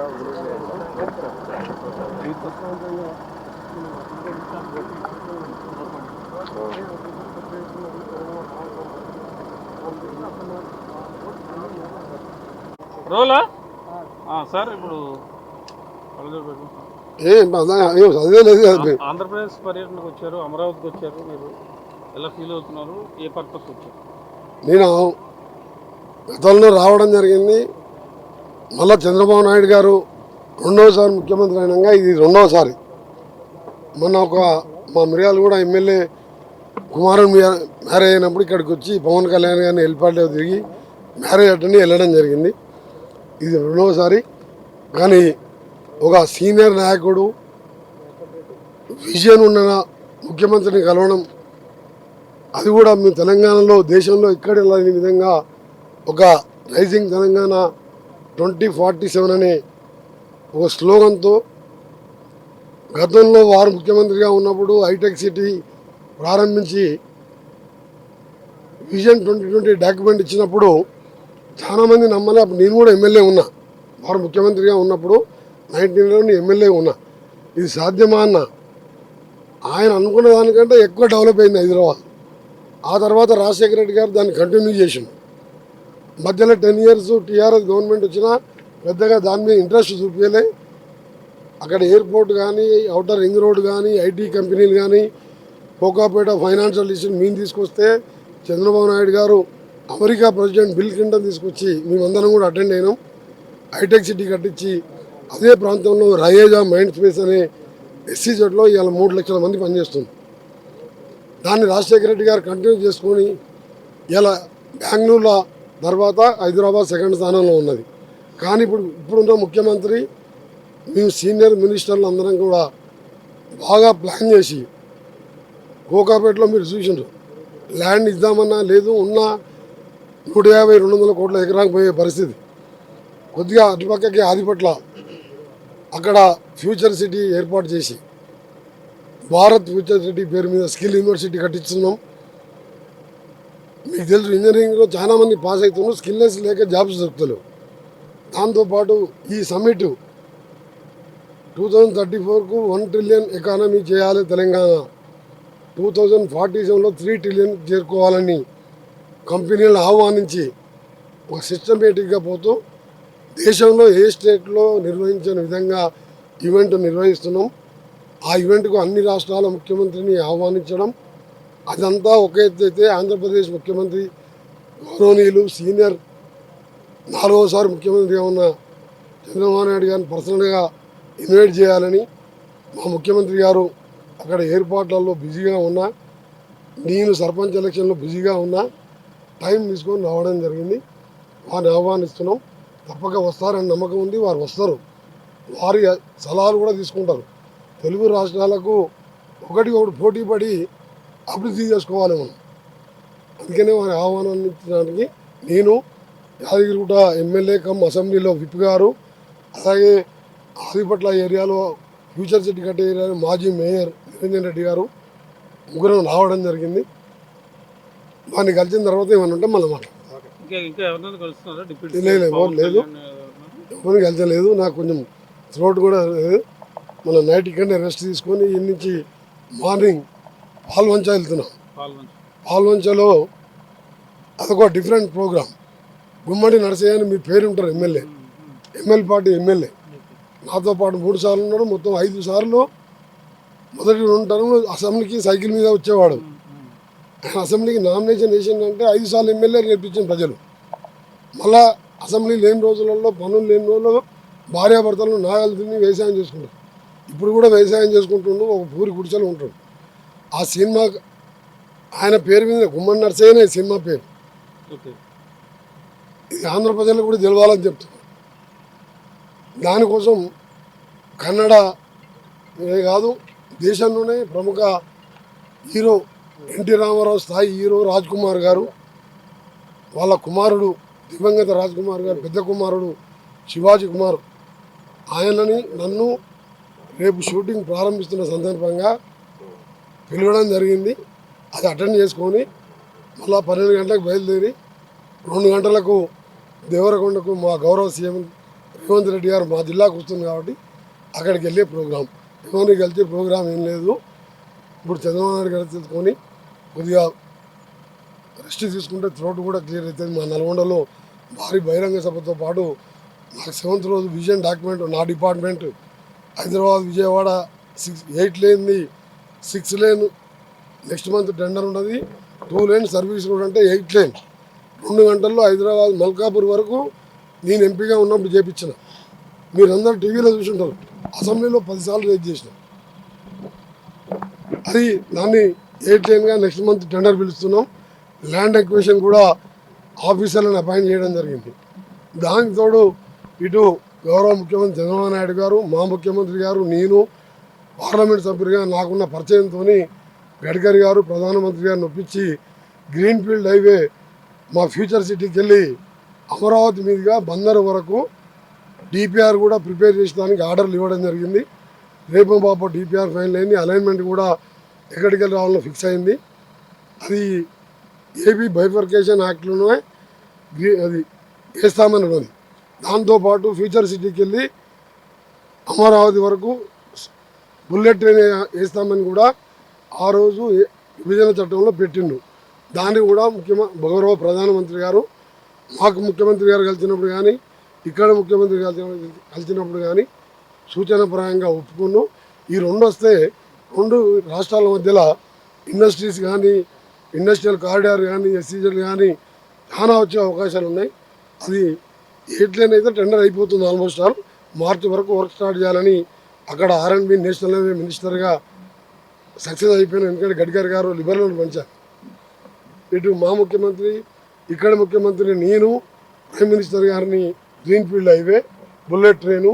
రోలా sir ఇప్పుడు ఆంధ్రప్రదేశ్ పర్యటనకు వచ్చారు, అమరావతికి వచ్చారు, మీరు ఎలా ఫీల్ అవుతున్నారు? ఏ పర్పస్ వచ్చారు? నేను గతంలో రావడం జరిగింది. మళ్ళా చంద్రబాబు నాయుడు గారు రెండవసారి ముఖ్యమంత్రి అయినాక ఇది రెండవసారి. మొన్న మా మిర్యాలు కూడా ఎమ్మెల్యే కుమారుని మ్యారేజ్ అయినప్పుడు ఇక్కడికి వచ్చి పవన్ కళ్యాణ్ గారిని హెలిప్యాడ్లో తిరిగి మ్యారేజ్ అటెండ్ వెళ్ళడం జరిగింది. ఇది రెండవసారి. కానీ ఒక సీనియర్ నాయకుడు విజన్ ఉన్న ముఖ్యమంత్రిని కలవడం, అది కూడా మీ తెలంగాణలో దేశంలో ఎక్కడ లేని విధంగా ఒక రైజింగ్ తెలంగాణ 2047 అనే ఒక స్లోగన్తో గతంలో వారు ముఖ్యమంత్రిగా ఉన్నప్పుడు హైటెక్ సిటీ ప్రారంభించి విజన్ 2020 డాక్యుమెంట్ ఇచ్చినప్పుడు చాలామంది నమ్మలే. అప్పుడు నేను కూడా ఎమ్మెల్యే ఉన్నా, వారు ముఖ్యమంత్రిగా ఉన్నప్పుడు 19లో ఎమ్మెల్యే ఉన్నా. ఇది సాధ్యమా అన్న, ఆయన అనుకున్న దానికంటే ఎక్కువ డెవలప్ అయింది హైదరాబాద్. ఆ తర్వాత రాజశేఖర రెడ్డి గారు దాన్ని కంటిన్యూ చేసిండు. మధ్యలో 10 years టీఆర్ఎస్ గవర్నమెంట్ వచ్చినా పెద్దగా దాని మీద ఇంట్రెస్ట్ చూపించలే. అక్కడ ఎయిర్పోర్ట్ కానీ, అవుటర్ రింగ్ రోడ్ కానీ, ఐటీ కంపెనీలు కానీ, కోకాపేట ఫైనాన్షియల్ ఇష్యూ మేము తీసుకొస్తే చంద్రబాబు నాయుడు గారు అమెరికా ప్రెసిడెంట్ బిల్ క్లింటన్ తీసుకొచ్చి మేమందరం కూడా అటెండ్ అయినాం. హైటెక్ సిటీ కట్టించి అదే ప్రాంతంలో రయేజా మైండ్ స్పేస్ అనే SEZలో ఇవాళ 3 లక్షల మంది పనిచేస్తుంది. దాన్ని రాజశేఖర రెడ్డి గారు కంటిన్యూ చేసుకొని ఇలా బెంగళూరులో తర్వాత హైదరాబాద్ సెకండ్ స్థానంలో ఉన్నది. కానీ ఇప్పుడున్న ముఖ్యమంత్రి మేము సీనియర్ మినిస్టర్లు అందరం కూడా బాగా ప్లాన్ చేసి కోకాపేటలో మీరు చూసిండ్రు, ల్యాండ్ ఇద్దామన్నా లేదు, ఉన్న 150-200 కోట్ల ఎకరానికి పోయే పరిస్థితి. కొద్దిగా అటుపక్కకి ఆదిపట్ల అక్కడ ఫ్యూచర్ సిటీ ఏర్పాటు చేసి భారత్ ఫ్యూచర్ సిటీ పేరు మీద స్కిల్ యూనివర్సిటీ కట్టిస్తున్నాం. మీకు తెలుసు ఇంజనీరింగ్లో చాలామంది పాస్ అవుతున్నారు, స్కిల్లెస్ లేక జాబ్స్ దొరుకుతలేవు. దాంతోపాటు ఈ సమ్మిట్ 2034కు 1 trillion ఎకానమీ చేయాలి తెలంగాణ, 2047లో 3 trillion చేరుకోవాలని కంపెనీలను ఆహ్వానించి ఒక సిస్టమేటిక్గా పోతూ దేశంలో ఏ స్టేట్లో నిర్వహించిన విధంగా ఈవెంట్ నిర్వహిస్తున్నాం. ఆ ఈవెంట్కు అన్ని రాష్ట్రాల ముఖ్యమంత్రిని ఆహ్వానించడం, అదంతా ఒక ఎత్తు అయితే ఆంధ్రప్రదేశ్ ముఖ్యమంత్రి గౌరవనీయులు సీనియర్ 4వసారి ముఖ్యమంత్రిగా ఉన్న చంద్రబాబు నాయుడు గారిని పర్సనల్గా ఇన్వైట్ చేయాలని మా ముఖ్యమంత్రి గారు అక్కడ ఏర్పాట్లలో బిజీగా ఉన్నా, నేను సర్పంచ్ ఎలక్షన్లో బిజీగా ఉన్నా, టైం తీసుకొని రావడం జరిగింది. వారిని ఆహ్వానిస్తున్నాం. తప్పక వస్తారని నమ్మకం ఉంది. వారు వస్తారు, వారి సలహాలు కూడా తీసుకుంటారు. తెలుగు రాష్ట్రాలకు ఒకటి పోటీ పడి అభివృద్ధి చేసుకోవాలి మనం. అందుకనే వారి ఆహ్వానించడానికి నేను యాదగిరిగుట్ట ఎమ్మెల్యే కమ్ అసెంబ్లీలో విప్ గారు, అలాగే ఆదిపట్ల ఏరియాలో ఫ్యూచర్ సిటీ కట్టే ఏరియాలో మాజీ మేయర్ నిరంజన్ రెడ్డి గారు ముగ్గురం రావడం జరిగింది. వారిని కలిసిన తర్వాత ఏమన్నా ఉంటే మళ్ళీ లేదు, ఎవరిని కలిసలేదు. నాకు కొంచెం థ్రోట్ కూడా లేదు. మళ్ళీ నైట్ ఇక్కడనే రెస్ట్ తీసుకొని ఇన్ని నుంచి మార్నింగ్ పాల్వంచ వెళ్తున్నాం. పాల్వంచలో అదొక డిఫరెంట్ ప్రోగ్రామ్. గుమ్మడి నరసయ్య అని మీ పేరు ఉంటారు, ఎమ్మెల్యే పార్టీ ఎమ్మెల్యే. నాతో పాటు 3 సార్లు ఉన్నాడు. మొత్తం 5 సార్లు మొదటి 2 టర్మ్లు అసెంబ్లీకి సైకిల్ మీద వచ్చేవాడు. అసెంబ్లీకి నామినేషన్ వేసిందంటే 5 సార్లు ఎమ్మెల్యే గెలిపించిన ప్రజలు. మళ్ళా అసెంబ్లీ లేని రోజులలో, పనులు లేని రోజులలో భార్యాభర్తలను నాగలు తిని వ్యవసాయం చేసుకుంటారు. ఇప్పుడు కూడా వ్యవసాయం చేసుకుంటుండు, ఒక పూరి గుడిసెలు ఉంటాడు. ఆ సినిమా ఆయన పేరు మీద గుమ్మడి నరసయ్యనే సినిమా పేరు. ఇది ఆంధ్ర ప్రజలకు కూడా తెలవాలని చెప్తున్నారు. దానికోసం కన్నడ కాదు, దేశంలోనే ప్రముఖ హీరో ఎన్టీ రామారావు స్థాయి హీరో రాజ్ కుమార్ గారు, వాళ్ళ కుమారుడు దివంగత రాజ్ కుమార్ గారు పెద్ద కుమారుడు శివాజీ కుమార్, ఆయనని నన్ను రేపు షూటింగ్ ప్రారంభిస్తున్న సందర్భంగా పిలవడం జరిగింది. అది అటెండ్ చేసుకొని మళ్ళీ 12 గంటలకు బయలుదేరి 2 గంటలకు దేవరకొండకు మా గౌరవ సీఎం రేవంత్ రెడ్డి గారు మా జిల్లాకు వస్తుంది కాబట్టి అక్కడికి వెళ్ళే ప్రోగ్రాం. ఎవరిని కలిసే ప్రోగ్రాం ఏం లేదు. ఇప్పుడు చంద్రబాబు నాయుడు గారు తెలుసుకొని కొద్దిగా రెస్ట్ తీసుకుంటే త్రోట్ కూడా క్లియర్ అవుతుంది. మా నల్గొండలో భారీ బహిరంగ సభతో పాటు నాకు 7th రోజు విజన్ డాక్యుమెంట్ నా department Hyderabad Vijayawada 8 లేన్ది 6 lane next month tender ఉన్నది. 2 లేన్ సర్వీస్ రోడ్ అంటే 8 లేన్ 2 గంటల్లో హైదరాబాద్ మల్కాపూర్ వరకు నేను ఎంపీగా ఉన్నప్పుడు చేపించిన. మీరందరూ టీవీలో చూసుంటారు. అసెంబ్లీలో 10 సార్లు రేజ్ చేసిన. అది దాన్ని 8 లేన్గా నెక్స్ట్ మంత్ టెండర్ పిలుస్తున్నాం. ల్యాండ్ ఎక్విజిషన్ కూడా ఆఫీసర్లను అపాయింట్ చేయడం జరిగింది. దానికి తోడు ఇటు గౌరవ ముఖ్యమంత్రి చంద్రబాబు నాయుడు గారు, మా ముఖ్యమంత్రి గారు, నేను పార్లమెంట్ సభ్యుడిగా నాకున్న పరిచయంతో గడ్కరీ గారు ప్రధానమంత్రి గారిని ఒప్పించి గ్రీన్ఫీల్డ్ హైవే మా ఫ్యూచర్ సిటీకి వెళ్ళి అమరావతి మీదుగా బందర్ వరకు డిపిఆర్ కూడా ప్రిపేర్ చేసడానికి ఆర్డర్లు ఇవ్వడం జరిగింది. రేపు బాబు డిపిఆర్ ఫైనల్ అయింది. అలైన్మెంట్ కూడా ఎక్కడికి వెళ్ళి రావాలో ఫిక్స్ అయింది. అది ఏపీ బైఫర్కేషన్ యాక్ట్లోనే అది వేస్తామని ఉన్నది. దాంతోపాటు ఫ్యూచర్ సిటీకి వెళ్ళి అమరావతి వరకు బుల్లెట్ ట్రైన్ వేస్తామని కూడా ఆ రోజు విభజన చట్టంలో పెట్టిండు. దాన్ని కూడా గౌరవ ప్రధానమంత్రి గారు మాకు ముఖ్యమంత్రి గారు కలిసినప్పుడు కానీ ఇక్కడ ముఖ్యమంత్రి కలిసినప్పుడు కానీ సూచనప్రాయంగా ఒప్పుకున్నాం. ఈ 2 వస్తే 2 రాష్ట్రాల మధ్యలో ఇండస్ట్రీస్ కానీ ఇండస్ట్రియల్ కారిడార్ కానీ ఎస్సీజీలు కానీ చాలా వచ్చే అవకాశాలు ఉన్నాయి. అది 8 లేన్ అయితే టెండర్ అయిపోతుంది. ఆల్మోస్ట్ ఆల్ మార్చి వరకు వర్క్ స్టార్ట్ చేయాలని అక్కడ R&B నేషనల్ హైవే మినిస్టర్గా సక్సెస్ అయిపోయిన. ఎందుకంటే గడ్కరీ గారు లిబరల్ పంచారు. ఇటు మా ముఖ్యమంత్రి ఇక్కడ ముఖ్యమంత్రి నేను ప్రైమ్ మినిస్టర్ గారిని గ్రీన్ఫీల్డ్ హైవే బుల్లెట్ ట్రైను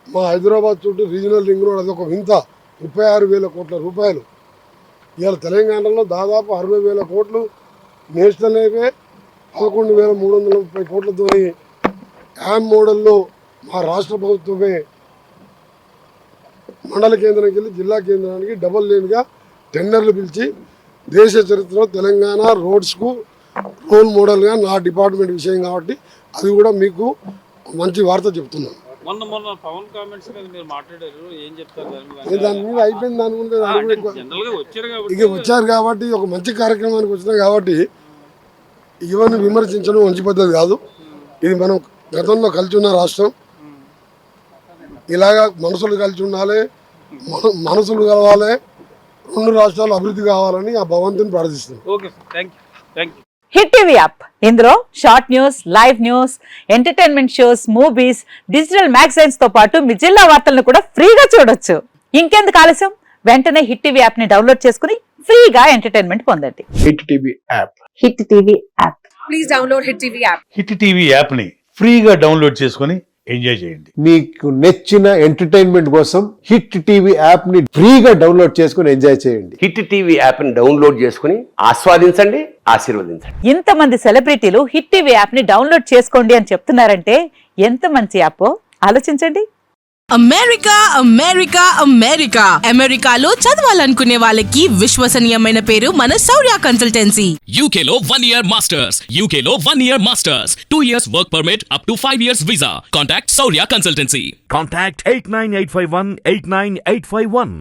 మా హైదరాబాద్ చుట్టూ రీజనల్ రింగ్ రోడ్ అదొక వింత 36,000 కోట్ల రూపాయలు. ఇవాళ తెలంగాణలో దాదాపు 60,000 కోట్లు నేషనల్ హైవే 11,330 కోట్లతో యామ్ మోడల్లో మా రాష్ట్ర ప్రభుత్వమే మండల కేంద్రానికి వెళ్ళి జిల్లా కేంద్రానికి డబుల్ లేన్గా టెండర్లు పిలిచి దేశ చరిత్రలో తెలంగాణ రోడ్స్కు రోల్ మోడల్గా నా డిపార్ట్మెంట్ విషయం కాబట్టి అది కూడా మీకు మంచి వార్త చెప్తున్నాను. మొన్న పవన్ కామెంట్స్ మీద మీరు మాట్లాడారు, ఏం చెప్తారు దాని మీద? అయిపోయింది. దాని గురించి ఇక వచ్చారు కాబట్టి ఒక మంచి కార్యక్రమానికి వచ్చినాం కాబట్టి ఇవన్నీ విమర్శించడం మంచి పద్ధతి కాదు. ఇది మనం గతంలో కలిసి ఉన్న రాష్ట్రం. ఇలాగా మనసులు కలిసి ఉండాలి, మనసులు కలవాలి, 2 రాష్ట్రాలు అభివృద్ధి కావాలని ఆ భగవంతుని ప్రార్థిస్తున్నాం. Okay sir, thank you. Hit TV app, ఇందులో short news, live news, entertainment shows, movies, digital magazines తో పాటు మీ జిల్లా వార్తలను కూడా ఫ్రీగా చూడొచ్చు. ఇంకెందుకు ఆలస్యం, వెంటనే హిట్ టీవీ యాప్ ని డౌన్లోడ్ చేసుకుని ఫ్రీగా ఎంటర్టైన్మెంట్ పొందండి. Hit TV app. Hit TV app. Please download hit TV app. Hit TV app ని ఫ్రీగా డౌన్లోడ్ చేసుకుని ఎంజాయ్ చేయండి. మీకు నచ్చిన ఎంటర్టైన్మెంట్ కోసం హిట్ టీవీ యాప్ ని ఫ్రీగా డౌన్లోడ్ చేసుకుని ఎంజాయ్ చేయండి. హిట్ టీవీ యాప్ ని డౌన్లోడ్ చేసుకుని ఆస్వాదించండి, ఆశీర్వదించండి. ఇంతమంది సెలబ్రిటీలు హిట్ టీవీ యాప్ ని డౌన్లోడ్ చేసుకోండి అని చెప్తున్నారంటే ఎంత మంచి యాప్ ఆలోచించండి. అమెరికా అమెరికా అమెరికా అమెరికాలో చదవాలనుకునే వాళ్ళకి విశ్వసనీయమైన పేరు మన శౌర్య కన్సల్టెన్సీ. UK లో 1 year masters. UK లో 1 year masters. 2 years work permit up to 5 years visa. Contact Saurya Consultancy. Contact 89851 89851.